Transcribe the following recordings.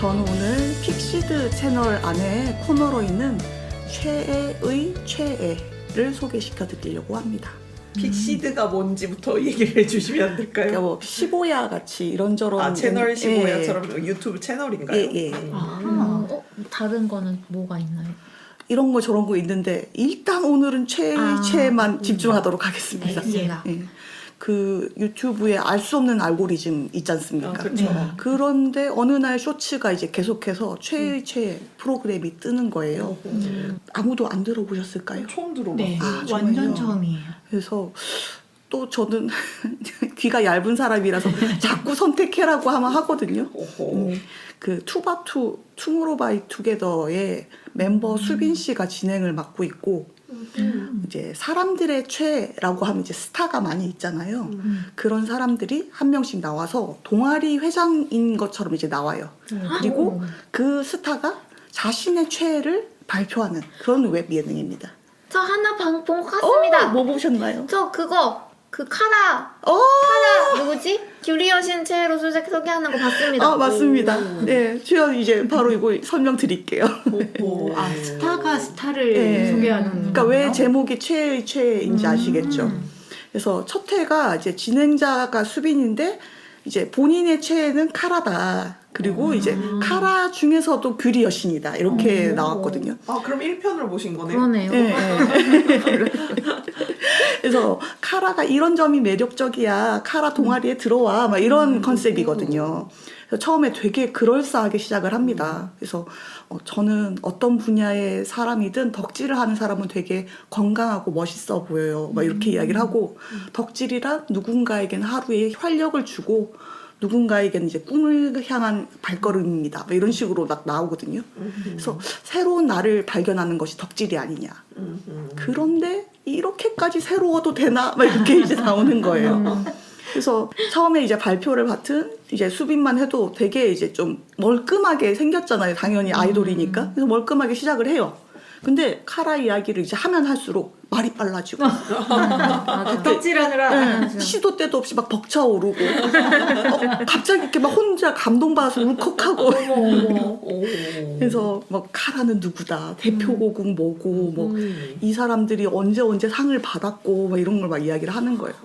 저는 오늘 픽시드 채널 안에 코너로 있는 최애의 최애를 소개시켜 드리려고 합니다. 픽시드가 뭔지부터 얘기를 해주시면 안 될까요? 그러니까 뭐 시보야 같이 이런저런 채널 시보야처럼 유튜브 채널인가요? 예. 다른 거는 뭐가 있나요? 이런 거 저런 거 있는데 일단 오늘은 최애만 집중하도록 하겠습니다. 알겠습니다. 예. 그 유튜브에 알 수 없는 알고리즘 있지 않습니까? 그렇죠. 네. 그런데 어느 날 쇼츠가 이제 계속해서 최애 프로그램이 뜨는 거예요. 아무도 안 들어보셨을까요? 처음 들어봤어요. 네, 아, 완전 정말요? 처음이에요. 그래서 또 저는 귀가 얇은 사람이라서 자꾸 선택해라고 하면 하거든요. 그 투바투 투모로우바이투게더의 멤버 수빈 씨가 진행을 맡고 있고 이제 사람들의 최애라고 하면 이제 스타가 많이 있잖아요. 그런 사람들이 한 명씩 나와서 동아리 회장인 것처럼 이제 나와요. 그리고 그 스타가 자신의 최애를 발표하는 그런 웹 예능입니다. 저 하나 본 것 같습니다. 뭐 보셨나요? 저 그거 그 카라 누구지? 귤리 여신 최애로 소개하는 거 봤습니다. 아 맞습니다. 네, 제가 이제 바로 이거 설명드릴게요. 스타가 스타를 네. 소개하는. 그러니까 왜 제목이 최애의 최애인지 아시겠죠? 그래서 첫 회가 이제 진행자가 수빈인데 이제 본인의 최애는 카라다. 그리고 이제 카라 중에서도 귤리 여신이다. 이렇게 나왔거든요. 아 그럼 1편을 보신 거네요? 그러네요. 네. 그래서 카라가 이런 점이 매력적이야. 카라 동아리에 들어와. 막 이런 컨셉이거든요. 그래서 처음에 되게 그럴싸하게 시작을 합니다. 그래서 저는 어떤 분야의 사람이든 덕질을 하는 사람은 되게 건강하고 멋있어 보여요. 막 이렇게 이야기를 하고 덕질이란 누군가에겐 하루에 활력을 주고 누군가에게는 이제 꿈을 향한 발걸음입니다. 뭐 이런 식으로 막 나오거든요. 그래서 새로운 나를 발견하는 것이 덕질이 아니냐. 그런데 이렇게까지 새로워도 되나? 막 이렇게 이제 나오는 거예요. 그래서 처음에 이제 발표를 맡은 이제 수빈만 해도 되게 이제 좀 멀끔하게 생겼잖아요. 당연히 아이돌이니까. 그래서 멀끔하게 시작을 해요. 근데 카라 이야기를 이제 하면 할수록 말이 빨라지고 덕질하느라. 시도 때도 없이 막 벅차오르고 갑자기 이렇게 막 혼자 감동받아서 울컥하고 그래서 막 카라는 누구다 대표곡은 뭐고 뭐 이 사람들이 언제 상을 받았고 막 이런 걸 막 이야기를 하는 거예요.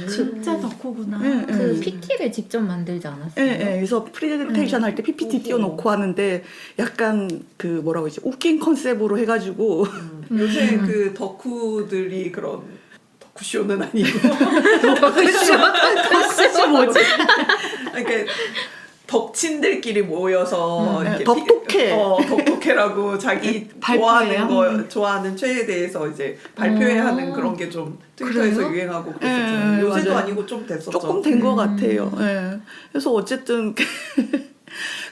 진짜 덕후구나. 그 PT를 직접 만들지 않았어요? 예. 그래서 프레젠테이션 할 때 PPT 띄워놓고 하는데 약간 그 뭐라고 하지 웃긴 컨셉으로 해가지고 요새 그 덕후들이 그런 덕후쇼는 아니고 덕후쇼 뭐지? 그러니까 덕친들끼리 모여서 이렇게 덕독해. 덕독해라고 자기 좋아하는 최애에 대해서 이제 발표해야 하는 그런 게 좀 트위터에서 그래요? 유행하고 그랬었잖아요. 요새도 맞아요. 아니고 좀 됐었죠. 조금 된 것 같아요. 예. 그래서 어쨌든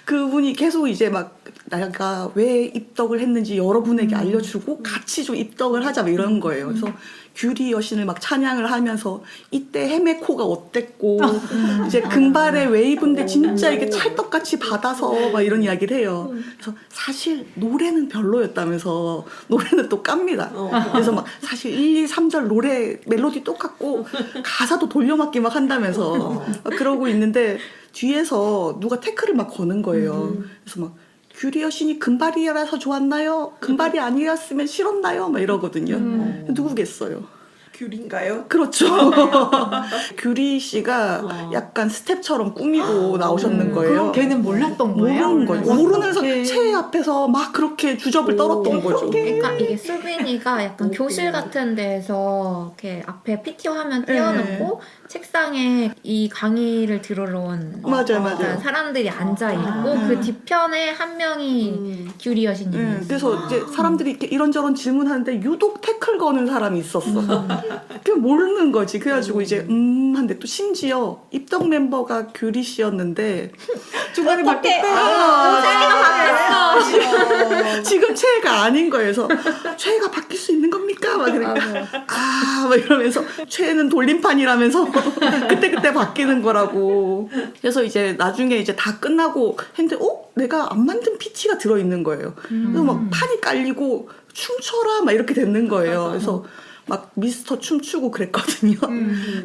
그분이 계속 이제 막 내가 왜 입덕을 했는지 여러분에게 알려주고 같이 좀 입덕을 하자 막 이런 거예요. 그래서 귤리 여신을 막 찬양을 하면서 이때 헤메코가 어땠고 이제 금발의 웨이브인데 진짜 이게 찰떡같이 받아서 막 이런 이야기를 해요. 그래서 사실 노래는 별로였다면서 노래는 또 깝니다. 그래서 막 사실 1, 2, 3절 노래 멜로디 똑같고 가사도 돌려막기 막 한다면서 막 그러고 있는데 뒤에서 누가 태클을 막 거는 거예요. 그래서 막 귤리 여신이 금발이라서 좋았나요? 금발이 아니었으면 싫었나요? 막 이러거든요. 누구겠어요? 귤인가요? 그렇죠. 귤리 씨가 약간 스텝처럼 꾸미고 나오셨는 거예요. 그럼 걔는 몰랐던 거예요? 모르는 거죠. 모르면서 어떡해. 채 앞에서 막 그렇게 주접을 떨었던 거죠. 그러니까 이게 수빈이가 약간 교실 같은 데에서 이렇게 앞에 PT 화면 띄워놓고 책상에 이 강의를 들으러 온 맞아요. 사람들이 앉아 있고 그 뒤편에 한 명이 귤리 여신이에요. 그래서 이제 사람들이 이렇게 이런저런 질문하는데 유독 태클 거는 사람이 있었어. 그냥 모르는 거지. 그래가지고 이제 한데 또 심지어 입덕 멤버가 귤리 씨였는데 중간에 바뀌었대. 자기가 바뀌었어. 지금 최애가 아닌 거예요. 그래서 최애가 바뀔 수 있는 겁니까? 막 그러니까 막 이러면서 최애는 돌림판이라면서 그때 바뀌는 거라고. 그래서 이제 나중에 이제 다 끝나고 했는데 내가 안 만든 PT가 들어있는 거예요. 그래서 막 판이 깔리고 춤춰라 막 이렇게 됐는 거예요. 그래서 막 미스터 춤추고 그랬거든요.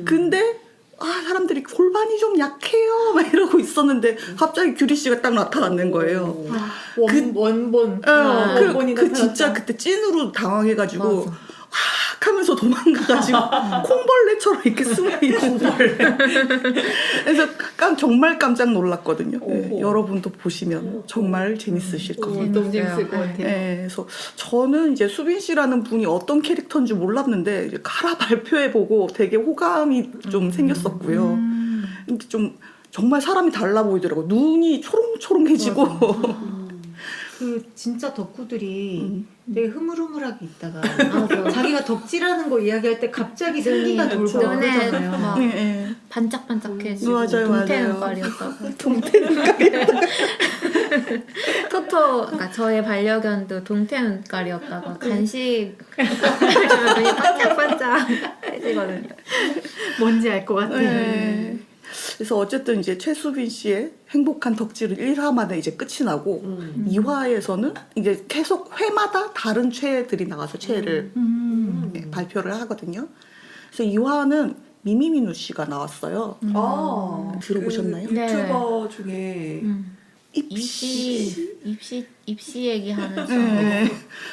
근데 사람들이 골반이 좀 약해요 막 이러고 있었는데 갑자기 규리 씨가 딱 나타났는 거예요. 원본. 그 진짜 그때 찐으로 당황해가지고 맞아. 하면서 도망가가지고 콩벌레처럼 이렇게 숨어있는 걸. 그래서 정말 깜짝 놀랐거든요. 네, 여러분도 보시면 정말 재밌으실 겁니다. 너무 재밌을 것 같아요. 네, 그래서 저는 이제 수빈 씨라는 분이 어떤 캐릭터인지 몰랐는데 이제 카라 발표해보고 되게 호감이 좀 생겼었고요. 근데 좀 정말 사람이 달라 보이더라고요. 눈이 초롱초롱해지고. 그 진짜 덕후들이 되게 흐물흐물하게 있다가 맞아. 자기가 덕질하는 거 이야기할 때 갑자기 생기가 돌고 눈에 그러잖아요. 막 네, 네. 반짝반짝해지고 맞아요, 동태 맞아요. 눈깔이었다고. 동태 눈깔이. 토토, 그러니까 저의 반려견도 동태 눈깔이었다가 간식 주면 눈이 반짝반짝해지거든요. 뭔지 알 것 같아요. 네. 그래서 어쨌든 이제 최수빈 씨의 행복한 덕질은 1화마다 이제 끝이 나고 2화에서는 이제 계속 회마다 다른 최애들이 나와서 최애를 네, 발표를 하거든요. 그래서 2화는 미미미누 씨가 나왔어요. 들어보셨나요? 그 유튜버 중에 입시 얘기하면서 네.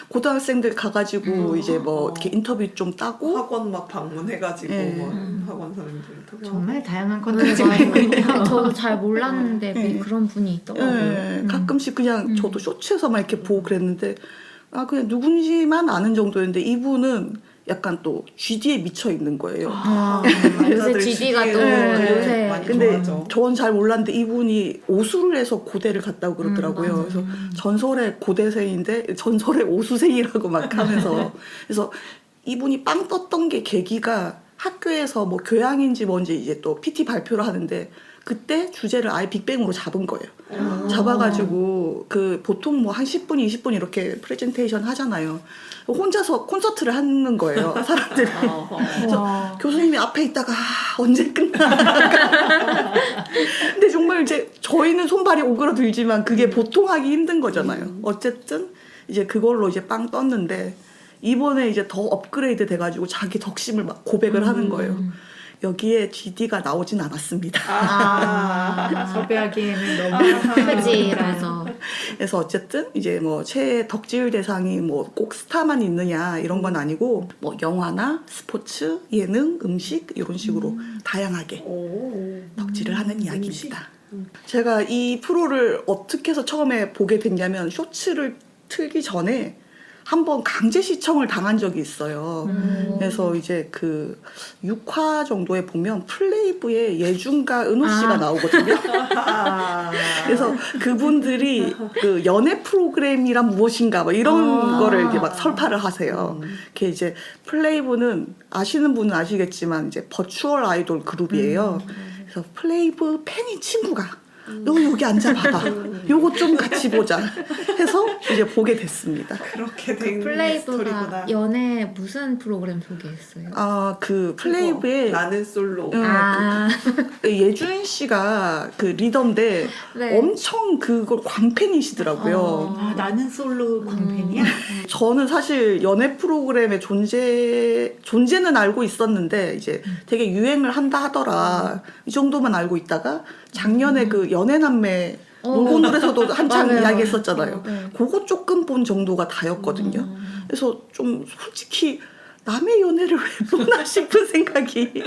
고등학생들 가가지고 이제 뭐 어. 이렇게 인터뷰 좀 따고 학원 막 방문해가지고 네. 뭐 학원 선생님들 인터뷰 정말 다양한 네, 컨텐츠가 있군요. 맞아요. 저도 잘 몰랐는데 네. 그런 분이 있더라고요. 네, 가끔씩 그냥 저도 쇼츠에서만 이렇게 보고 그랬는데 그냥 누군지만 아는 정도였는데 이분은 약간 또 GD에 미쳐 있는 거예요. 요새 여자들 GD가 또 네. 요새 많이 근데 좋아하죠. 전 잘 몰랐는데 이분이 오수를 해서 고대를 갔다고 그러더라고요. 맞아요. 그래서 전설의 고대생인데 전설의 오수생이라고 막 하면서 그래서 이분이 빵 떴던 게 계기가 학교에서 뭐 교양인지 뭔지 이제 또 PT 발표를 하는데 그때 주제를 아예 빅뱅으로 잡은 거예요. 잡아가지고 그 보통 뭐 한 10분, 20분 이렇게 프레젠테이션 하잖아요. 혼자서 콘서트를 하는 거예요, 사람들이. 그래서 교수님이 앞에 있다가 언제 끝나? 근데 정말 이제 저희는 손발이 오그라들지만 그게 보통 하기 힘든 거잖아요. 어쨌든 이제 그걸로 이제 빵 떴는데 이번에 이제 더 업그레이드 돼가지고 자기 덕심을 막 고백을 하는 거예요. 여기에 GD가 나오진 않았습니다. 섭외하기에는 너무 그지 이러면서 그래서 어쨌든 이제 뭐 최애 덕질 대상이 뭐 꼭 스타만 있느냐 이런 건 아니고 뭐 영화나 스포츠, 예능, 음식 이런 식으로 다양하게 덕질을 하는 이야기입니다. 제가 이 프로를 어떻게 해서 처음에 보게 됐냐면 쇼츠를 틀기 전에 한번 강제 시청을 당한 적이 있어요. 그래서 이제 그 6화 정도에 보면 플레이브에 예준과 은호 씨가 나오거든요. 그래서 그분들이 그 연애 프로그램이란 무엇인가 뭐 이런 거를 이제 막 설파를 하세요. 그게 이제 플레이브는 아시는 분은 아시겠지만 이제 버추얼 아이돌 그룹이에요. 그래서 플레이브 팬인 친구가 너 여기 앉아봐봐. 요거 좀 같이 보자. 해서 이제 보게 됐습니다. 그렇게 된 플레이브가 스토리구나. 연애 무슨 프로그램 소개했어요? 그 플레이브에 나는 솔로. 그 예준 씨가 그 리더인데 네. 엄청 그걸 광팬이시더라고요. 나는 솔로 광팬이야? 저는 사실 연애 프로그램의 존재는 알고 있었는데 이제 되게 유행을 한다 하더라. 이 정도만 알고 있다가 작년에 그 연애남매 놀고놀에서도 한창 맞아요. 이야기했었잖아요. 네. 그거 조금 본 정도가 다였거든요. 그래서 좀 솔직히 남의 연애를 왜 보나 싶은 생각이.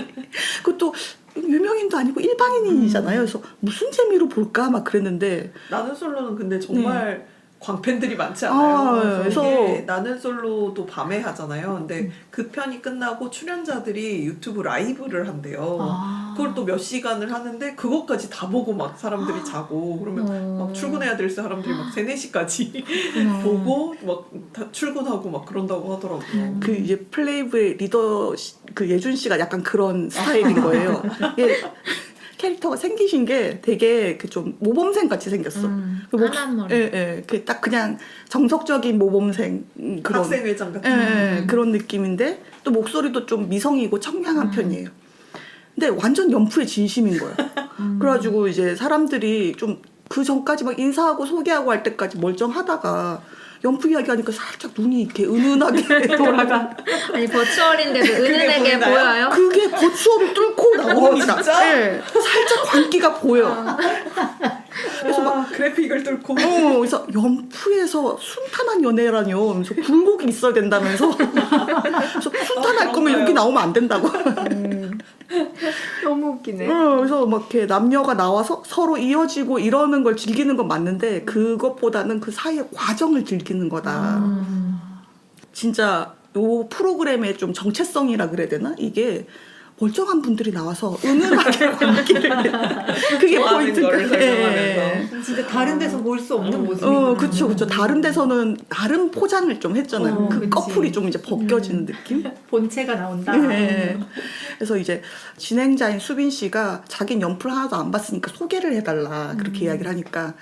그것도 유명인도 아니고 일반인이잖아요. 그래서 무슨 재미로 볼까 막 그랬는데 나는 솔로는 근데 정말 광팬들이 많지 않아요. 아, 그래서 그래서- 이게 나는 솔로도 밤에 하잖아요. 근데 그 편이 끝나고 출연자들이 유튜브 라이브를 한대요. 그걸 또 몇 시간을 하는데 그것까지 다 보고 막 사람들이 자고 그러면 막 출근해야 될 사람들이 막 3, 4시까지 보고 막 다 출근하고 막 그런다고 하더라고요. 그 이제 플레이브의 리더 그 예준 씨가 약간 그런 스타일인 거예요. 이게 캐릭터가 생기신 게 되게 그 좀 모범생 같이 생겼어. 그 까만 머리. 예. 그 딱 그냥 정석적인 모범생 그런 학생회장 같은. 그런 느낌인데 또 목소리도 좀 미성이고 청량한 편이에요. 근데 완전 연프의 진심인 거예요. 그래가지고 이제 사람들이 좀 그 전까지 막 인사하고 소개하고 할 때까지 멀쩡하다가 연프 이야기하니까 살짝 눈이 이렇게 은은하게 돌아가. 아니 버추얼인데도 은은하게 보이나요? 보여요? 그게 버추얼을 뚫고 나옵니다. 진짜? 네, 살짝 광기가 보여. 그래서 막 그래픽을 뚫고 그래서 연프에서 순탄한 연애라뇨. 그래서 굴곡이 있어야 된다면서. 그래서 순탄할 거면 여기 나오면 안 된다고. 너무 웃기네. 그래서 막 이렇게 남녀가 나와서 서로 이어지고 이러는 걸 즐기는 건 맞는데 그것보다는 그 사이의 과정을 즐기는 거다. 진짜 요 프로그램의 좀 정체성이라 그래야 되나? 이게 멀쩡한 분들이 나와서 은은하게 관계를 그게 좋아하는 포인트가. 거를 설명하면서. 진짜 다른 데서 볼 수 없는 모습이. 그쵸, 그쵸. 다른 데서는 나름 포장을 좀 했잖아요. 그 그치. 커플이 좀 이제 벗겨지는 느낌? 본체가 나온다. 네. 그래서 이제 진행자인 수빈 씨가 자기는 연프를 하나도 안 봤으니까 소개를 해달라 그렇게 이야기를 하니까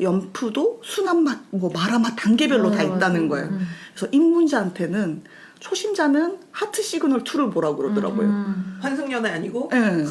연프도 순한 맛, 뭐 마라 맛 단계별로 다 있다는 거예요. 그래서 입문자한테는 초심자는 하트 시그널 2를 보라고 그러더라고요. 환승연애 아니고 예.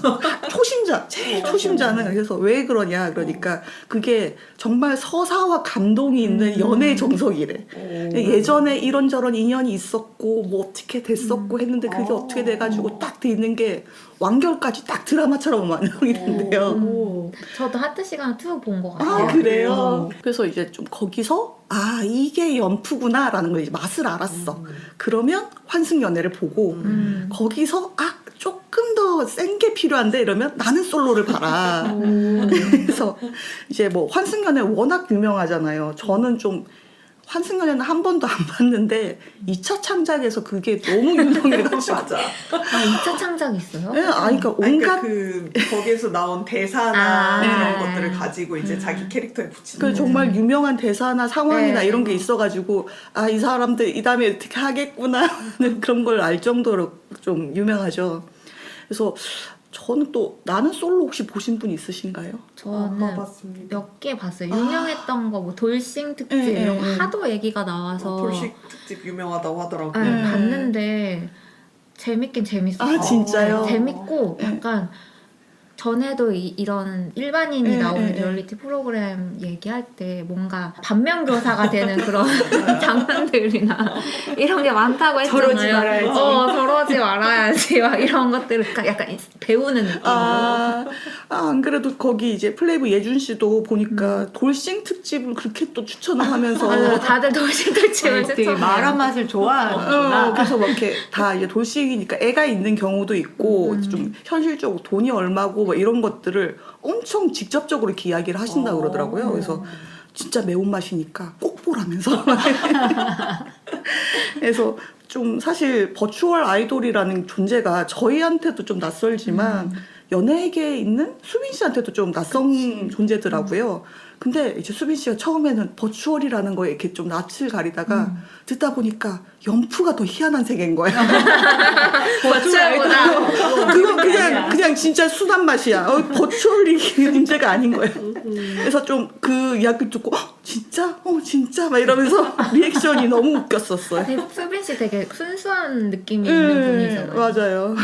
초심자, 제일 초심자는 그래서 왜 그러냐 그러니까 그게 정말 서사와 감동이 있는 연애 정석이래. 예전에 이런저런 인연이 있었고 뭐 어떻게 됐었고 했는데 그게 어떻게 돼가지고 딱 돼 있는 게 완결까지 딱 드라마처럼 완성이 된대요. 오. 저도 하트 시간 2 본 것 같아요. 아 그래요? 그래서 이제 좀 거기서 아 이게 연프구나라는 걸 이제 맛을 알았어. 그러면 환승연애를 보고 거기서 아 조금 더 센 게 필요한데 이러면 나는 솔로를 봐라. 그래서 이제 뭐 환승연애 워낙 유명하잖아요. 저는 좀 환승연애는 한 번도 안 봤는데 2차 창작에서 그게 너무 유명해가지고 맞아. 아 2차 창작이 있어요? 예, 그러니까 그러니까 온갖 그 거기에서 나온 대사나 아. 그런 것들을 가지고 이제 자기 캐릭터에 붙이는 그 거지. 정말 유명한 대사나 상황이나 네. 이런 게 있어가지고 아 이 사람들 이 다음에 어떻게 하겠구나 그런 걸 알 정도로 좀 유명하죠. 그래서 저는 또 나는 솔로 혹시 보신 분 있으신가요? 저는 봐봤습니다. 몇 개 봤어요. 유명했던 거 뭐 돌싱 특집 예, 이런 거 예. 하도 얘기가 나와서 돌식 특집 유명하다고 하더라고. 아, 예. 봤는데 재밌긴 재밌었어요. 아 진짜요? 재밌고 예. 약간 전에도 이런 일반인이 예, 나오는 예, 예. 리얼리티 프로그램 얘기할 때 뭔가 반면교사가 되는 그런 장면들이나 이런 게 많다고 했잖아요. 저러지 말아야지. 저러지 말아야지. 막 이런 것들을 약간 배우는 느낌으로. 안 그래도 거기 이제 플레이브 예준 씨도 보니까 돌싱 특집을 그렇게 또 추천을 하면서 맞아요. 다들 돌싱 특집을 되게 추천해요. 마라 맛을 좋아하는구나. 그래서 막 이렇게 다 이제 돌싱이니까 애가 있는 경우도 있고 좀 현실적으로 돈이 얼마고 뭐 이런 것들을 엄청 직접적으로 이렇게 이야기를 하신다고 그러더라고요. 그래서 진짜 매운맛이니까 꼭 보라면서. 그래서 좀 사실 버추얼 아이돌이라는 존재가 저희한테도 좀 낯설지만 연예계에 있는 수빈 씨한테도 좀 낯선 존재더라고요. 근데 이제 수빈 씨가 처음에는 버추얼이라는 거에 이렇게 좀 낯을 가리다가 듣다 보니까 연프가 더 희한한 세계인 거예요. 버추얼보다 그건 그냥 진짜 순한 맛이야. 버추얼이 문제가 아닌 거예요. 그래서 좀 그 이야기 듣고 진짜? 진짜? 막 이러면서 리액션이 너무 웃겼었어요. 수빈 씨 되게 순수한 느낌이 있는 분이잖아요. 맞아요.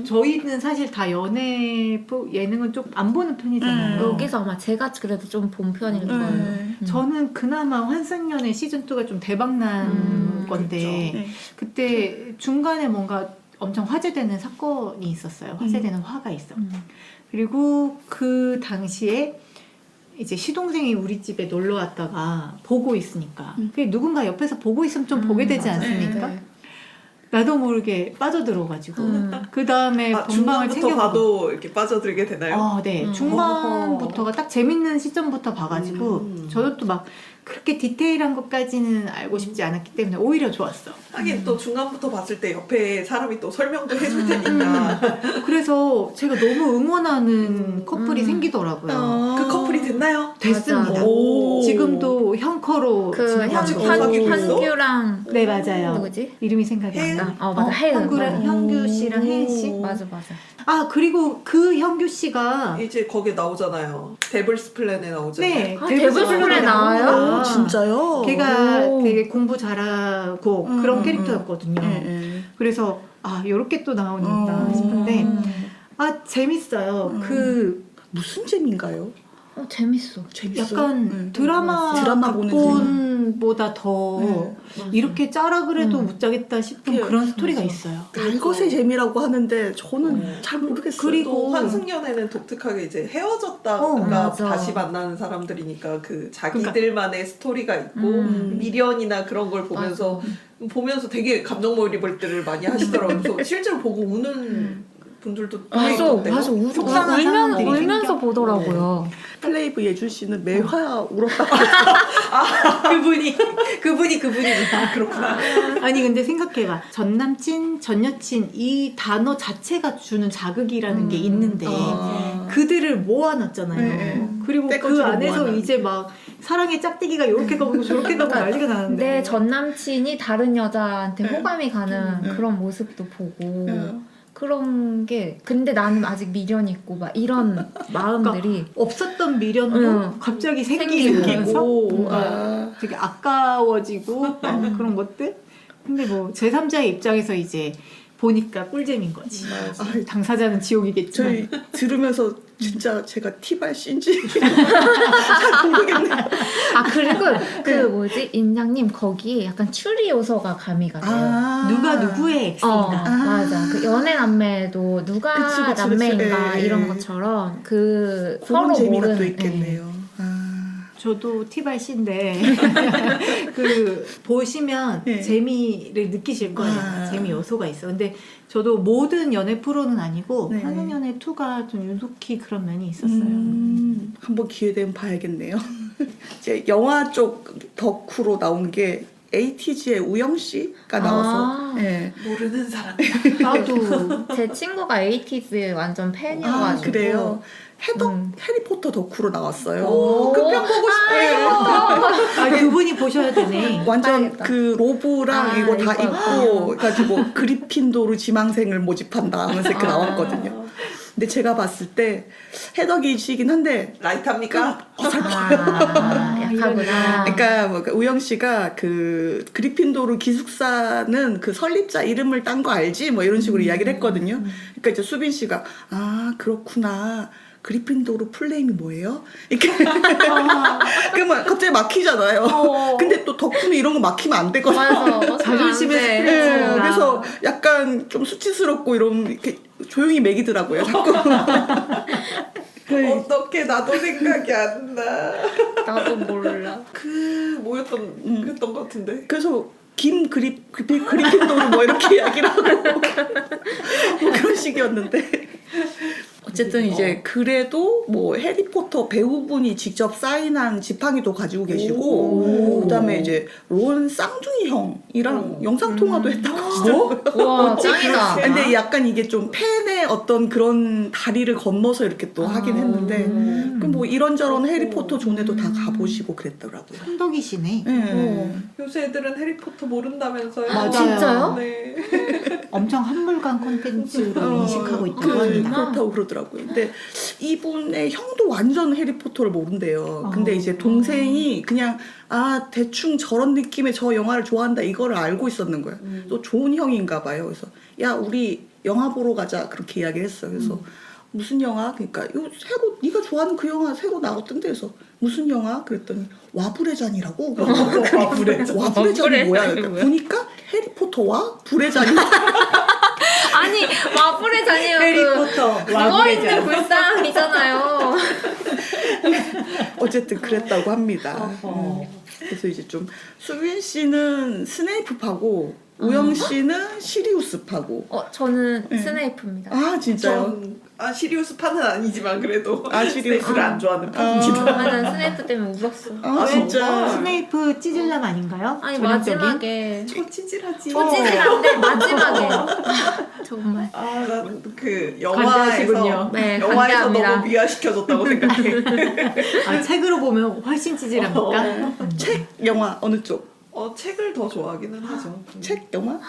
저희는 사실 다 예능은 좀 안 보는 편이잖아요. 여기서 아마 제가 그래도 좀 본 편일 거예요. 저는 그나마 환승연애 시즌2가 좀 대박난 건데 네. 그때 중간에 뭔가 엄청 화제되는 사건이 있었어요. 화제되는 화가 있어. 그리고 그 당시에 이제 시동생이 우리 집에 놀러 왔다가 보고 있으니까 그게 누군가 옆에서 보고 있으면 좀 보게 되지 않습니까? 네. 나도 모르게 빠져들어가지고 그 다음에 본방을 중간부터 챙겨보고 봐도 이렇게 빠져들게 되나요? 네. 중반부터가 딱 재밌는 시점부터 봐가지고 저도 또 막 그렇게 디테일한 것까지는 알고 싶지 않았기 때문에 오히려 좋았어. 하긴 또 중간부터 봤을 때 옆에 사람이 또 설명도 해줄 테니까 그래서 제가 너무 응원하는 커플이 생기더라고요. 그 커플이 됐나요? 됐습니다. 맞아. 오. 지금도 형커로 그 진행하고 사귀고 있어? 현규랑 네 맞아요. 누구지? 이름이 생각이 안 나. 맞아. 혜은. 현규 씨랑 혜은 씨. 맞아. 아 그리고 그 현규 씨가 이제 거기에 나오잖아요. 데블스 플랜에 나오잖아요. 네 아, 데블스 플랜 나와요? 진짜요? 걔가 오. 되게 공부 잘하고 그런 캐릭터였거든요. 그래서 아 요렇게 또 나오는구나 싶은데 아 재밌어요. 그 무슨 재미인가요? 재밌어. 재밌어. 약간 드라마 보는 각본보다 더 이렇게 짜라 그래도 못 짜겠다 싶은 예, 그런 스토리가 맞아. 있어요. 날것의 재미라고 하는데 저는 잘 모르겠어요. 그리고 환승연애는 독특하게 이제 헤어졌다가 맞아. 다시 만나는 사람들이니까 그 자기들만의 스토리가 있고 미련이나 그런 걸 보면서 되게 감정 몰입을 때를 많이 하시더라고요. 그래서 실제로 보고 우는 분들도 꽤 있던데요. 맞아. 속상한 사람들이 울면서 생겨. 보더라고요. 플레이브 예준 씨는 매화 울었다고. 그분이구나. 그렇구나. 아니 근데 생각해봐. 전 남친, 전 여친 이 단어 자체가 주는 자극이라는 게 있는데 그들을 모아놨잖아요. 네. 그리고 그 떼거지로 안에서 모아놨. 이제 막 사랑의 짝대기가 요렇게 가고 저렇게 가고 난리가 나는데 내 전 남친이 다른 여자한테 네. 호감이 가는 네. 그런 모습도 보고 네. 그런 게 근데 나는 아직 미련이 있고 막 이런 마음들이 없었던 미련도 응. 갑자기 생기고. 생기고 뭔가 아. 되게 아까워지고 막 그런 것들. 근데 뭐 제3자의 입장에서 이제 보니까 꿀잼인 거지. 아, 당사자는 지옥이겠지만. 저희 들으면서 진짜 제가 티발 씬지 잘 모르겠네요. 그리고 그 뭐지 인장님 거기에 약간 추리 요소가 가미가 돼요. 누가 누구의 엑스인가. 맞아. 그 연애 남매도 누가 그치, 그치, 남매인가 그치. 이런 것처럼 그 그런 서로 재미가 모르는 또 있겠네요. 저도 티발씨인데 그 보시면 네. 재미를 느끼실 거예요. 재미 요소가 있어. 근데 저도 모든 연애 프로는 아니고 네. 환승연애 2가 좀 유독히 그런 면이 있었어요. 한번 기회 되면 봐야겠네요. 제 영화 쪽 덕후로 나온 게 에이티즈의 우영 씨가 나와서 예. 모르는 사람. 나도 제 친구가 에이티즈 완전 팬이어가지고 그래요. 해리포터 덕후로 나왔어요. 그 편 보고 싶어요. 그분이 보셔야 되네. 완전 봐야겠다. 그 로브랑 이거 다 입고 가지고 그리핀도르 지망생을 모집한다 하면서 이렇게 나왔거든요. 근데 제가 봤을 때 해덕이시긴 한데 라이트합니까? 약하구나. 그러니까 뭐 우영 씨가 그 그리핀도르 기숙사는 그 설립자 이름을 딴 거 알지? 뭐 이런 식으로 이야기를 했거든요. 그러니까 이제 수빈 씨가 그렇구나. 그리핀도르 플레임이 뭐예요? 이렇게 그러면 갑자기 막히잖아요. 근데 또 덕분에 이런 거 막히면 안 되거든요. 맞아. 자존심에 안 돼. 스트레스. 그래서 약간 좀 수치스럽고 이런 이렇게 조용히 매기더라고요. 자꾸. 어떻게 나도 생각이 안 나. 나도 몰라. 그랬던 것 같은데. 그래서 그리핀도르 뭐 이렇게 이야기를 하고 뭐 그런 식이었는데 어쨌든 이제 그래도 뭐 해리포터 배우분이 직접 사인한 지팡이도 가지고 계시고 그다음에 이제 론 쌍둥이 형이랑 영상 통화도 했다고 하시더라고요. 와 짱이다. 근데 약간 이게 좀 팬의 어떤 그런 다리를 건너서 이렇게 또 하긴 했는데 그 뭐 이런저런 해리포터 존에도 다 가보시고 그랬더라고요. 손덕이시네. 네. 요새 애들은 해리포터 모른다면서요? 맞아요. 진짜요? 네. 엄청 한물간 콘텐츠로 인식하고 있다고 합니다. 그렇다고 그러더라고요. 근데 이분의 형도 완전 해리포터를 모른대요. 근데 이제 동생이 그냥 대충 저런 느낌의 저 영화를 좋아한다 이거를 알고 있었는 거예요. 또 좋은 형인가 봐요. 그래서 야 우리 영화 보러 가자 그렇게 이야기를 했어요. 그래서 무슨 영화? 그러니까 이거 새로 네가 좋아하는 그 영화 새로 나왔던데 그래서 무슨 영화? 그랬더니 와불의 잔이라고. 와불의 잔이 뭐야? 그러니까 보니까 해리포터와 불의 잔이 아니 와불의 잔이요. 해리포터 누워 와불의 있는 잔. 불상이잖아요. 어쨌든 그랬다고 합니다. 그래서 이제 좀 수빈 씨는 스네이프파고 우영 씨는 시리우스파고. 저는 스네이프입니다. 진짜요? 시리우스파는 아니지만 그래도 시리우스. 스네이프를 안 좋아하는 편입니다. 나는 스네이프 때문에 울었어. 진짜. 스네이프 찌질남 아닌가요? 아니 전형적인? 마지막에 찌질하지. 초지질한데 마지막에 정말 난 그 관대하시군요. 영화에서 네, 영화에서 관대합니다. 너무 미화시켜줬다고 생각해. 책으로 보면 훨씬 찌질합니까? 책, 영화 어느 쪽? 책을 더 좋아하기는 하죠. 책, 영화?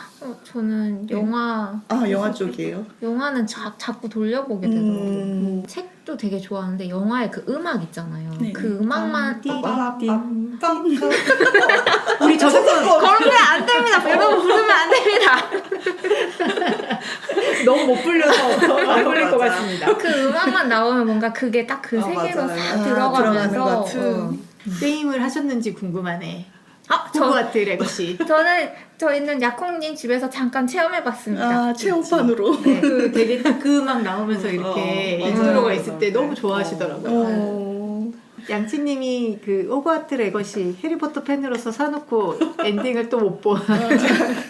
저는 영화 영화 쪽이에요. 영화는 자꾸 돌려보게 되더라고요. 책도 되게 좋아하는데 영화의 그 음악 있잖아요. 네. 그 음악만 우리 저작권 그러면 안 됩니다. 여러분 부르면 안 됩니다. 너무 못 불려서 안 불릴 것 맞아. 같습니다. 그 음악만 나오면 뭔가 그게 딱 그 세계로 맞아요. 싹 아, 들어가면서 들어가는 것 같은. 게임을 하셨는지 궁금하네. 저, 호그와트 레거시. 저희는 약콩님 집에서 잠깐 체험해봤습니다. 아, 체험판으로. 네. 그 되게 딱 그 음악 나오면서 이렇게 맞아요. 인트로가 있을 맞아요. 때 너무 네. 좋아하시더라고요. 어. 양치님이 그 호그와트 레거시 해리포터 팬으로서 사놓고 엔딩을 또 못 본.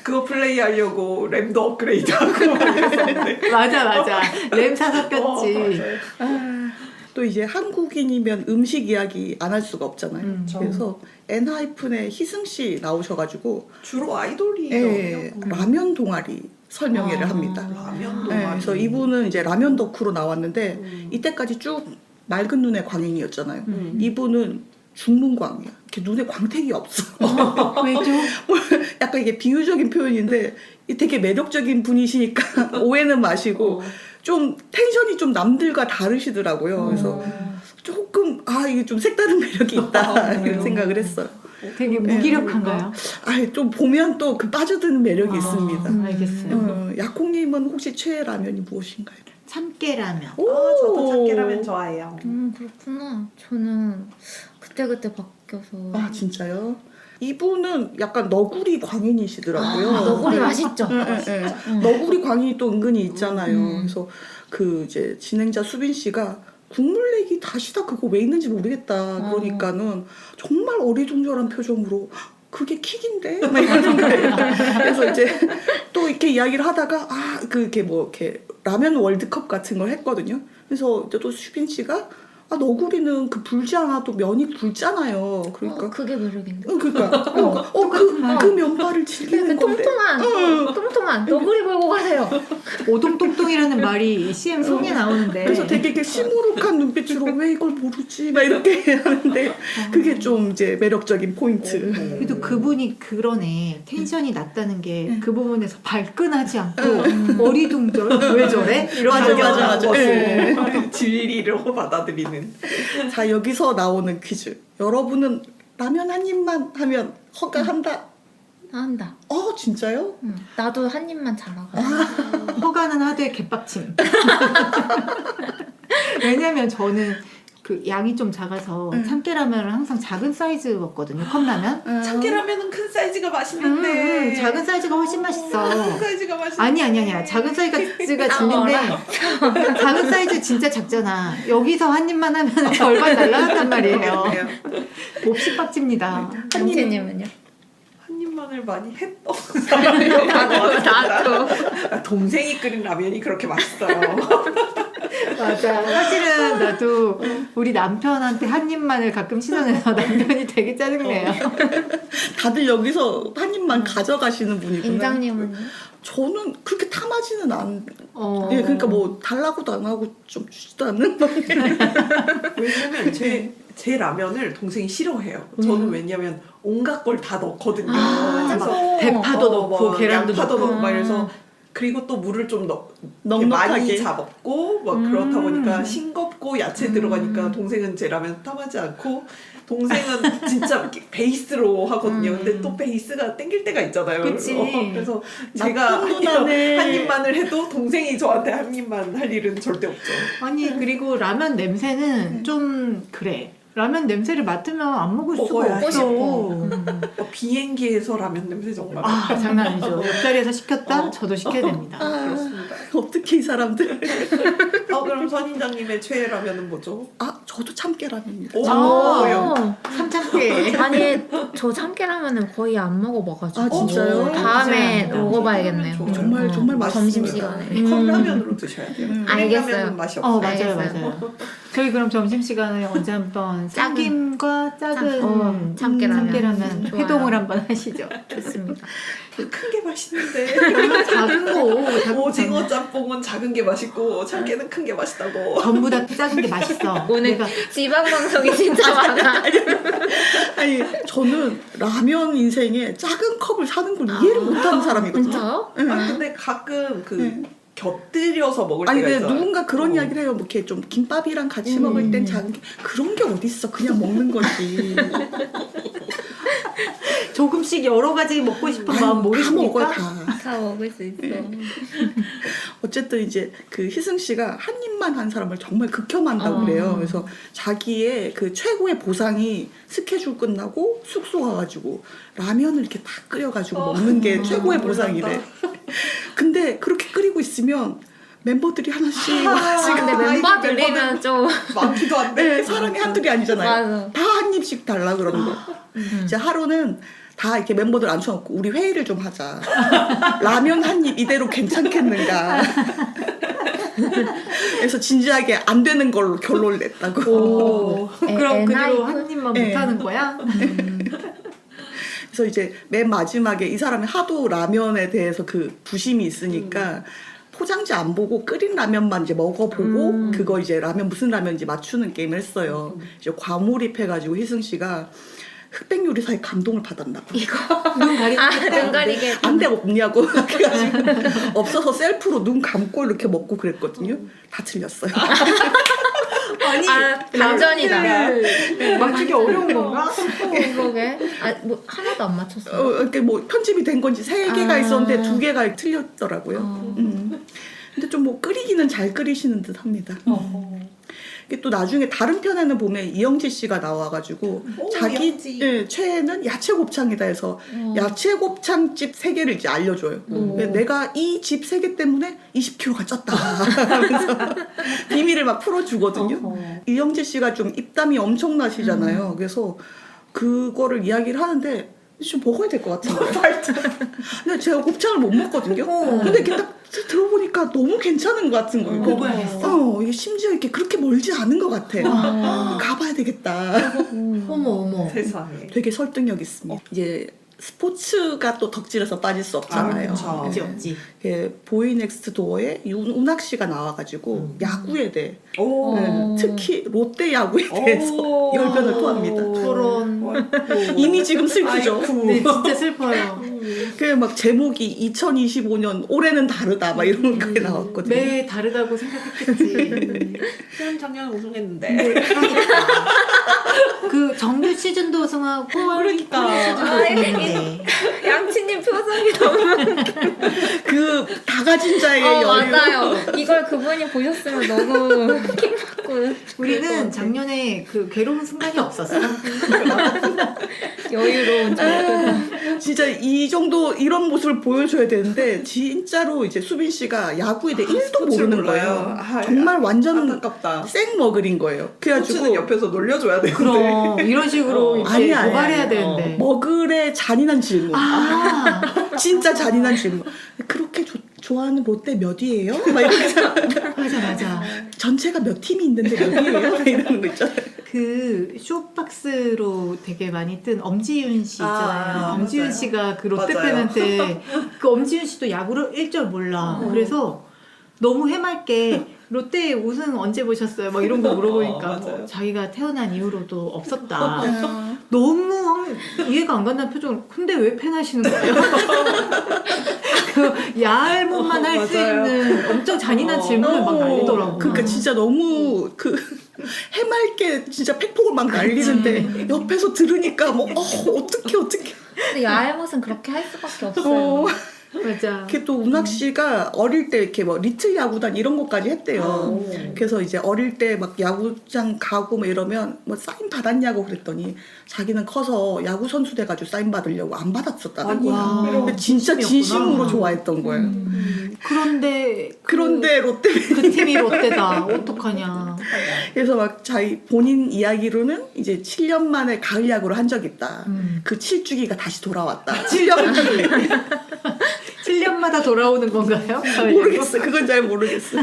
그거 플레이하려고 램도 업그레이드하고 막 이랬었는데. 맞아. 램 사서 꼈지. 맞아요. 아, 또 이제 한국인이면 음식 이야기 안 할 수가 없잖아요. 그래서 엔하이픈의 희승 씨 나오셔가지고 주로 아이돌이죠. 예, 라면 동아리 설명회를 아. 합니다. 라면 네, 동아리. 그래서 이분은 이제 라면 덕후로 나왔는데 이때까지 쭉 맑은 눈의 광인이었잖아요. 이분은 중문광이야. 이렇게 눈에 광택이 없어. 왜죠? 약간 이게 비유적인 표현인데 되게 매력적인 분이시니까 오해는 마시고 좀 텐션이 좀 남들과 다르시더라고요. 그래서 조금 이게 좀 색다른 매력이 있다 이런 생각을 했어요. 되게 무기력한가요? 좀 보면 또 그 빠져드는 매력이 있습니다. 알겠어요. 약콩님은 혹시 최애 라면이 무엇인가요? 참깨라면. 저도 참깨라면 좋아해요. 그렇구나. 저는 그때그때 바뀌어서. 아 진짜요? 이분은 약간 너구리 광인이시더라고요. 너구리 맛있죠? 너구리 광인이 또 은근히 있잖아요. 음. 그래서 그 이제 진행자 수빈 씨가 국물 내기 다시다 그거 왜 있는지 모르겠다. 그러니까는 정말 어리둥절한 표정으로 그게 킥인데? 막 이러는 거예요. 그래서 이제 또 이렇게 이야기를 하다가 그게 뭐 이렇게 라면 월드컵 같은 걸 했거든요. 그래서 이제 또 수빈 씨가 너구리는 그 불지 않아도 면이 굵잖아요. 그러니까 그게 매력인데. 그러니까 그 면발을 즐기는 그 건데. 통통한 너구리 몰고 가세요. 오동통통이라는 말이 CM 송에 나오는데. 그래서 되게 이렇게 시무룩한 눈빛으로 왜 이걸 모르지? 막 이렇게 하는데 그게 좀 이제 매력적인 포인트. 그래도 그분이 그러네. 텐션이 낮다는 게 그 부분에서 발끈하지 않고 어리둥절. 왜 저래? 이런 맞아. 것을 진리로 받아들이는. 자, 여기서 나오는 퀴즈. 여러분은 라면 한 입만 하면 허가한다. 한다. 진짜요? 나도 한 입만 잘하고. 허가는 하되 개빡침. 왜냐면 저는 그 양이 좀 작아서 참깨라면을 항상 작은 사이즈 먹거든요. 컵라면. 참깨라면은 큰 사이즈가 맛있는데. 작은 사이즈가 훨씬 맛있어. 큰 사이즈가 맛있는데. 아니야. 작은 사이즈가 진인데 작은 사이즈 진짜 작잖아. 여기서 한 입만 하면 절반 날라갔단 말이에요. 몹시 빡칩니다. 한지님은요? 한 입만을 많이 했던 사람이에요. 나도. 동생이 끓인 라면이 그렇게 맛있어요. 맞아. 사실은 나도 우리 남편한테 한 입만을 가끔 시전해서 남편이 되게 짜증내요. 다들 여기서 한 입만 가져가시는 분이구나. 인장님은요? 저는 그렇게 탐하지는 않. 어. 예, 그러니까 뭐 달라고도 안 하고 좀 주지도 않는. 왜냐면 제 라면을 동생이 싫어해요. 저는 왜냐면 온갖 걸 다 넣거든요. 그래서 막 대파도 넣고 계란도 양파도 넣고. 넣고 막 이래서 그리고 또 물을 좀 넉넉하게. 많이 잡았고 막 그렇다 보니까 싱겁고 야채 들어가니까 동생은 제 라면 탐하지 않고 동생은 진짜 베이스로 하거든요. 근데 또 베이스가 땡길 때가 있잖아요. 그치. 그래서 제가 나쁜 누나네. 한 입만을 해도 동생이 저한테 한 입만 할 일은 절대 없죠. 아니 그리고 라면 냄새는 좀 그래. 라면 냄새를 맡으면 안 먹을 수가 먹어야지. 없어. 비행기에서 라면 냄새 정말. 장난 아니죠. 옆자리에서 시켰다? 저도 시켜야 됩니다. 그렇습니다. 어떻게 이 사람들? 그럼 선인장님의 최애 라면은 뭐죠? 저도 참깨라면입니다. 오, 삼참깨. 아니 저 참깨라면은 거의 안 먹어봐가지고. 진짜요? 다음에 진짜요? 먹어봐야겠네요. 정말 맛있습니다. 점심시간에. 컵라면으로 드셔야 돼요. 알겠어요. 컵라면은 맛이 없어요. 맞아요. 알겠어요. 저희 그럼 점심시간에 언제 한번 쌈김과 작은 참깨라면. 좋아요. 회동을 한번 하시죠. 좋습니다. 큰 게 맛있는데. 작은 거. 오징어 짬뽕은 작은 게 맛있고 참깨는 큰 게 맛있다고. 전부 다 작은 게 맛있어. 오늘 내가 지방 방송이 진짜 많아. 아니 저는 라면 인생에 작은 컵을 사는 걸 이해를 못하는 사람이거든요. 진짜요? 응. 근데 가끔 그 곁들여서 먹을 아니 때가 근데 있잖아요. 누군가 그런 이야기를 해요. 뭐 이렇게 좀 김밥이랑 같이 먹을 땐 작은 게 그런 게 어딨어. 그냥 먹는 거지. 조금씩 여러 가지 먹고 싶은 마음 다 먹어 모르십니까? 다. 먹을 수 있어. 어쨌든 이제 그 희승 씨가 한 입만 한 사람을 정말 극혐한다고 그래요. 그래서 자기의 그 최고의 보상이 스케줄 끝나고 숙소 가가지고 라면을 이렇게 다 끓여가지고 먹는 게 최고의 보상이래. 근데 그렇게 끓이고 있으면 멤버들이 하나씩 근데 멤버들이면 좀 많기도 한데. 네, 사람이 한둘이 아니잖아요. 맞아. 다 한 입씩 달라 그러는 거. 이제 하루는 다 이렇게 멤버들 앉혀놓고 우리 회의를 좀 하자. 라면 한 입 이대로 괜찮겠는가. 그래서 진지하게 안 되는 걸로 결론을 냈다고. 오, 그럼 그 뒤로 엔하이프? 한 입만 네. 못하는 거야? 그래서 이제 맨 마지막에 이 사람이 하도 라면에 대해서 그 부심이 있으니까 포장지 안 보고 끓인 라면만 이제 먹어보고 그거 이제 라면 무슨 라면인지 맞추는 게임을 했어요. 이제 과몰입해가지고 희승 씨가 흑백 요리사의 감동을 받았나 봐. 눈 가리고 눈 가리게. 안돼 없냐고 그래가지고 없어서 셀프로 눈 감고 이렇게 먹고 그랬거든요. 다 틀렸어요. 아니 반전이다. 라면을 맞추기 어려운 건가? 그러게. 뭐 하나도 안 맞췄어. 이렇게 뭐 편집이 된 건지 3개가 있었는데 2개가 틀렸더라고요. 어. 근데 좀 뭐 끓이기는 잘 끓이시는 듯 합니다. 이게 또 나중에 다른 편에는 보면 이영지 씨가 나와가지고 자기 이영지. 예, 최애는 야채 곱창이다 해서 야채 곱창집 3개를 이제 알려줘요. 내가 이 집 3개 때문에 20kg가 쪘다 하면서 비밀을 막 풀어주거든요. 이영지 씨가 좀 입담이 엄청나시잖아요. 그래서 그거를 이야기를 하는데 좀 먹어야 될 것 같은 거예요. 근데 제가 곱창을 못 먹거든요. 근데 이렇게 딱 들어보니까 너무 괜찮은 것 같은 거예요. 먹어야겠어. 이게 심지어 이렇게 그렇게 멀지 않은 것 같아. 가봐야 되겠다. 어머. 세상에. 되게 설득력 있습니다. 이제 스포츠가 또 덕질에서 빠질 수 없잖아요. 그쵸. 없지. 보이넥스트 도어에 운학 씨가 나와가지고 야구에 대해 오. 네, 특히 롯데 야구에 대해서 열변을 토합니다. 토론. 이미 지금 슬프죠. 네, 진짜 슬퍼요. 그 막 제목이 2025년 올해는 다르다 막 이런 게 나왔거든요. 매 다르다고 생각했겠지. 수현 작년 우승했는데. 그 정규 시즌도 우승하고 그러니까. 시즌도 우승했는데. 양치님 표정이 너무. 그 다 가진 자의 여유. 맞아요. 이걸 그분이 보셨으면 너무 킹받고. 우리는 작년에 그 괴로운 순간이 없었어. 여유로운 진짜 이 정도 이런 모습을 보여줘야 되는데 진짜로 이제 수빈 씨가 야구에 대해 1도 스포츠를 모르는 몰라요. 거예요. 정말 완전 안타깝다. 생머글인 거예요. 스포츠는 그래가지고 옆에서 놀려줘야 되는데. 그럼 이런 식으로 이제 아니야, 고발해야 아니야. 되는데. 머글의 잔인한 질문. 아, 진짜 잔인한 질문. 그렇게 좋아하는 롯데 몇이에요? 막 이렇게 맞아. 전체가 몇 팀이 있는데 몇이에요? 막 이러는 거 있잖아요. 그 쇼박스로 되게 많이 뜬 엄지윤 씨 있잖아요. 아, 엄지윤 맞아요. 씨가 그 롯데 맞아요. 팬한테 그 엄지윤 씨도 야구를 1절 몰라. 그래서 너무 해맑게 롯데 우승 언제 보셨어요? 막 이런 거 물어보니까 맞아요. 자기가 태어난 이후로도 없었다. 너무 이해가 안 간다는 표정으로 근데 왜 팬하시는 거예요? 그 야할 몸만 할 수 맞아요. 있는 엄청 잔인한 질문을 막 날리더라고. 그러니까 진짜 너무 그 해맑게 진짜 팩폭을 막 날리는데 옆에서 들으니까 뭐 어떡해. 근데 야외못은 그렇게 할 수밖에 없어요. 어. 맞아. 이렇게 또 운학 씨가 어릴 때 이렇게 뭐 리틀 야구단 이런 것까지 했대요. 그래서 이제 어릴 때 막 야구장 가고 뭐 이러면 뭐 사인 받았냐고 그랬더니 자기는 커서 야구 선수 돼가지고 사인 받으려고 안 받았었다는 거야. 와, 근데 진짜 진심이었구나. 진심으로 좋아했던 거예요. 그런데 그런데 롯데 그 팀이 롯데다. 어떡하냐. 그래서 막 자기 본인 이야기로는 이제 7년 만에 가을 야구를 한 적이 있다. 그 7주기가 다시 돌아왔다. 7년 뒤에. 7년마다 돌아오는 건가요? 모르겠어. 그건 잘 모르겠어.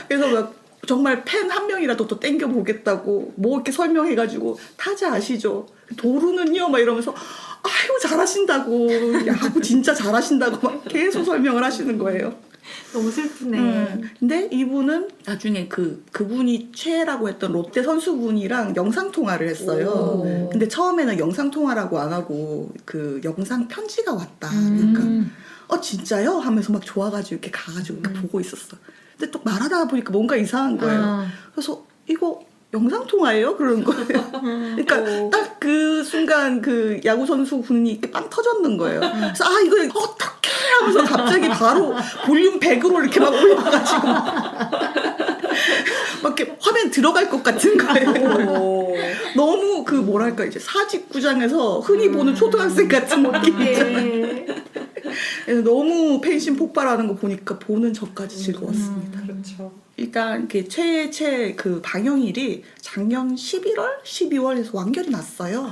그래서 막 정말 팬 한 명이라도 또 땡겨 보겠다고 뭐 이렇게 설명해가지고 타자 아시죠? 도루는요? 막 이러면서 아이고 잘하신다고 야구 진짜 잘하신다고 막 계속 설명을 하시는 거예요. 너무 슬프네. 근데 이분은 나중에 그분이 최애라고 했던 롯데 선수분이랑 영상 통화를 했어요. 오. 근데 처음에는 영상 통화라고 안 하고 그 영상 편지가 왔다. 그러니까 진짜요? 하면서 막 좋아가지고 이렇게 가가지고 이렇게 보고 있었어. 근데 또 말하다 보니까 뭔가 이상한 거예요. 그래서 이거 영상통화예요? 그러는 거예요. 그러니까 딱 그 순간 그 야구선수 분이 이렇게 빵 터졌는 거예요. 그래서 이거 어떡해 하면서 갑자기 바로 볼륨 100으로 이렇게 막 올려가지고 막 이렇게 화면 들어갈 것 같은 거예요. 너무 그 뭐랄까 이제 사직구장에서 흔히 보는 초등학생 같은 느낌이잖아요. 그래서 너무 팬심 폭발하는 거 보니까 보는 저까지 즐거웠습니다. 그렇죠. 일단 그 최 그 방영일이 작년 11월, 12월에서 완결이 났어요.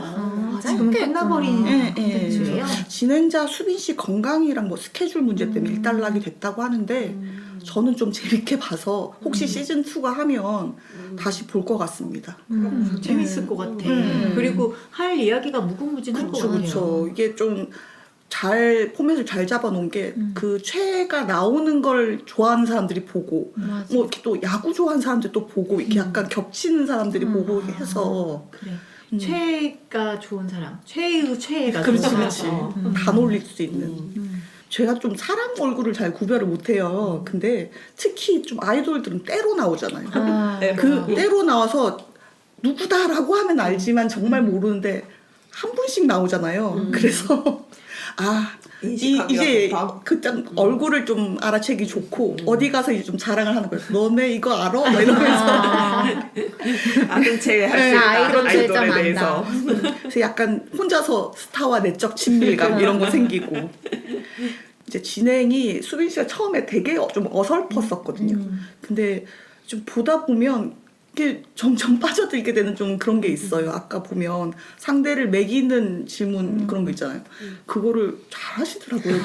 지금 끝나버린 네, 콘텐츠예요. 진행자 수빈 씨 건강이랑 뭐 스케줄 문제 때문에 일단락이 됐다고 하는데 저는 좀 재밌게 봐서 혹시 시즌 2가 하면 다시 볼 것 같습니다. 재밌을 것 같아. 그리고 할 이야기가 무궁무진할 것 그렇죠, 같아요. 그렇죠. 이게 좀 잘 포맷을 잘 잡아놓은 게 그 최가 나오는 걸 좋아하는 사람들이 보고 맞아. 뭐 이렇게 또 야구 좋아하는 사람들 또 보고 이렇게 약간 겹치는 사람들이 보고 해서 그래. 최가 좋은 사람, 최의 최애가 그렇지, 좋은 그렇지. 사람. 다 놀릴 수 있는. 제가 좀 사람 얼굴을 잘 구별을 못해요. 근데 특히 좀 아이돌들은 때로 나오잖아요. 그 때로 나와서 누구다라고 하면 알지만 정말 모르는데 한 분씩 나오잖아요. 그래서 인식하기가 이제 좋다. 그냥 얼굴을 좀 알아채기 좋고 어디 가서 이제 좀 자랑을 하는 거예요. 너네 이거 알아? 막 이러면서 아는 제할 수 네, 있다. 아이돌 제일 좀 아이돌에 대해서. 그래서 약간 혼자서 스타와 내적 친밀감 이런 거 생기고 이제 진행이 수빈 씨가 처음에 되게 좀 어설펐었거든요. 근데 좀 보다 보면 이게 점점 빠져들게 되는 좀 그런 게 있어요. 아까 보면 상대를 매기는 질문 그런 거 있잖아요. 그거를 잘 하시더라고요.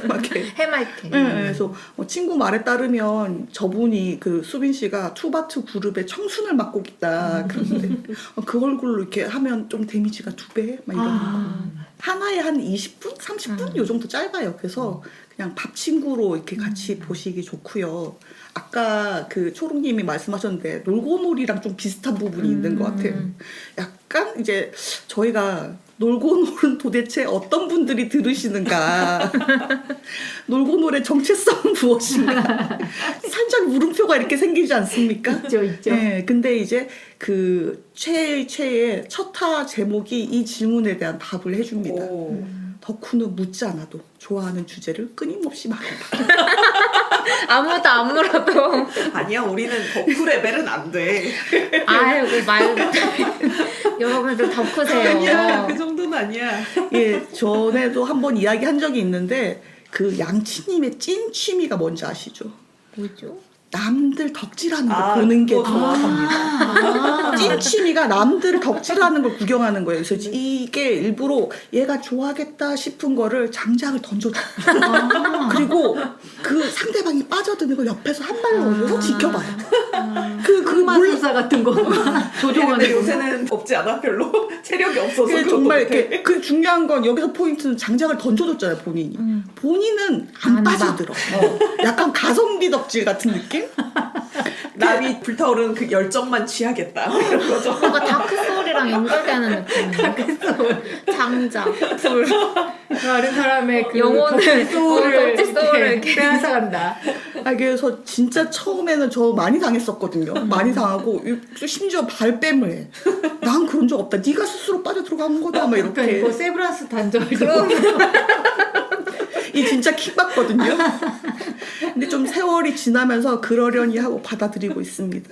막 이렇게. 해맑게. 그래서 친구 말에 따르면 저분이 그 수빈 씨가 투바투 그룹의 청순을 맡고 있다. 그런데 그 얼굴로 이렇게 하면 좀 데미지가 2배? 막 이런 거. 하나에 한 20분? 30분? 요 정도 짧아요. 그래서 그냥 밥 친구로 이렇게 같이 보시기 좋고요. 아까 그 초롱님이 말씀하셨는데 놀고놀이랑 좀 비슷한 부분이 있는 것 같아요. 약간 이제 저희가 놀고놀은 도대체 어떤 분들이 들으시는가 놀고놀의 정체성은 무엇인가 살짝 물음표가 이렇게 생기지 않습니까? 있죠, 있죠. 네, 근데 이제 그 최의 첫화 제목이 이 질문에 대한 답을 해줍니다. 덕후는 묻지 않아도 좋아하는 주제를 끊임없이 말한다. 아무도 안 물어도. 아니야, 우리는 덕후 레벨은 안 돼. 아이고, 말. 여러분들 덕후세요. 아니야, 그 정도는 아니야. 예, 전에도 한번 이야기한 적이 있는데 그 양치님의 찐 취미가 뭔지 아시죠? 뭐죠? 남들 덕질하는 거 보는 게 그거 더 좋아합니다. 찐 취미가 남들 덕질하는 걸 구경하는 거예요. 그래서 이게 일부러 얘가 좋아하겠다 싶은 거를 장작을 던져줘. 그리고 그 상대방이 빠져드는 걸 옆에서 한 발로 지켜봐요. 그 흑마술사 같은 거 근데 조종하는 거. 요새는 없지 않아? 별로? 체력이 없어서. 그게 그것도 정말 못해. 이렇게 그 중요한 건 여기서 포인트는 장작을 던져줬잖아요, 본인이. 본인은 안 안 봐. 빠져들어. 약간 가성비 덕질 같은 느낌? 남이 불타오르는 그 열정만 취하겠다. 이런 거죠. 뭔가 다크소울이랑 연결되는 느낌. 다크소울. 장작, 불. 다른 사람의 그 영혼을, 소울을 소울을 이렇게. 빼앗아간다. 그래서 진짜 처음에는 저 많이 당했었거든요. 많이 당하고 심지어 발뺌을 해. 난 그런 적 없다. 네가 스스로 빠져들어간 거다. 막 그러니까 이렇게. 이거 세브란스 단절. 이 진짜 킥받거든요. 근데 좀 세월이 지나면서 그러려니 하고 받아들이고 있습니다.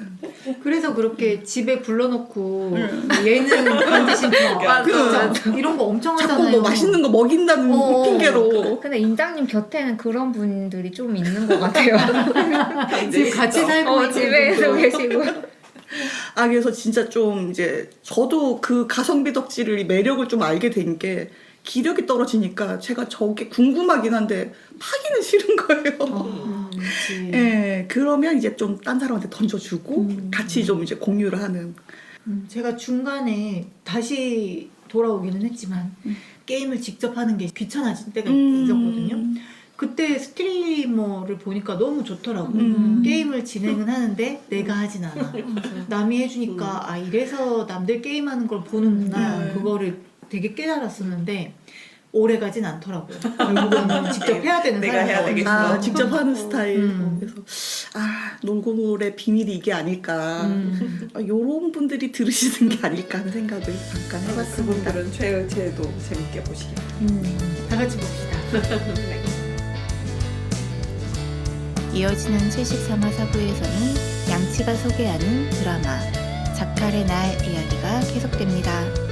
그래서 그렇게 집에 불러놓고 얘는 반드시 저 이런 거 엄청 자꾸 하잖아요. 뭐 맛있는 거 먹인다는 핑계로. 근데 인장님 곁에는 그런 분들이 좀 있는 것 같아요. 집 같이 살고 있는 집에서 분도. 계시고. 그래서 진짜 좀 이제 저도 그 가성비 덕질의 매력을 좀 알게 된 게 기력이 떨어지니까 제가 저게 궁금하긴 한데 파기는 싫은 거예요. 그치. 예, 그러면 이제 좀 딴 사람한테 던져주고 같이 좀 이제 공유를 하는. 제가 중간에 다시 돌아오기는 했지만 게임을 직접 하는 게 귀찮아질 때가 있었거든요. 그때 스트리머를 보니까 너무 좋더라고. 게임을 진행은 하는데 내가 하진 않아. 남이 해주니까 이래서 남들 게임하는 걸 보는구나. 그거를 되게 깨달았었는데 오래 가진 않더라고요. 결국은 직접 해야 되는 내가 해야 사람이고. 되겠어. 아, 직접 하는 스타일. 음. 그래서 놀고물의 비밀이 이게 아닐까. 요런 분들이 들으시는 게 아닐까 하는 생각을 잠깐 해봤습니다. 그분들은 최애도 재밌게 보시길. 다 같이 봅시다. 네. 이어지는 73화 사부에서는 양치가 소개하는 드라마 자칼의 날 이야기가 계속됩니다.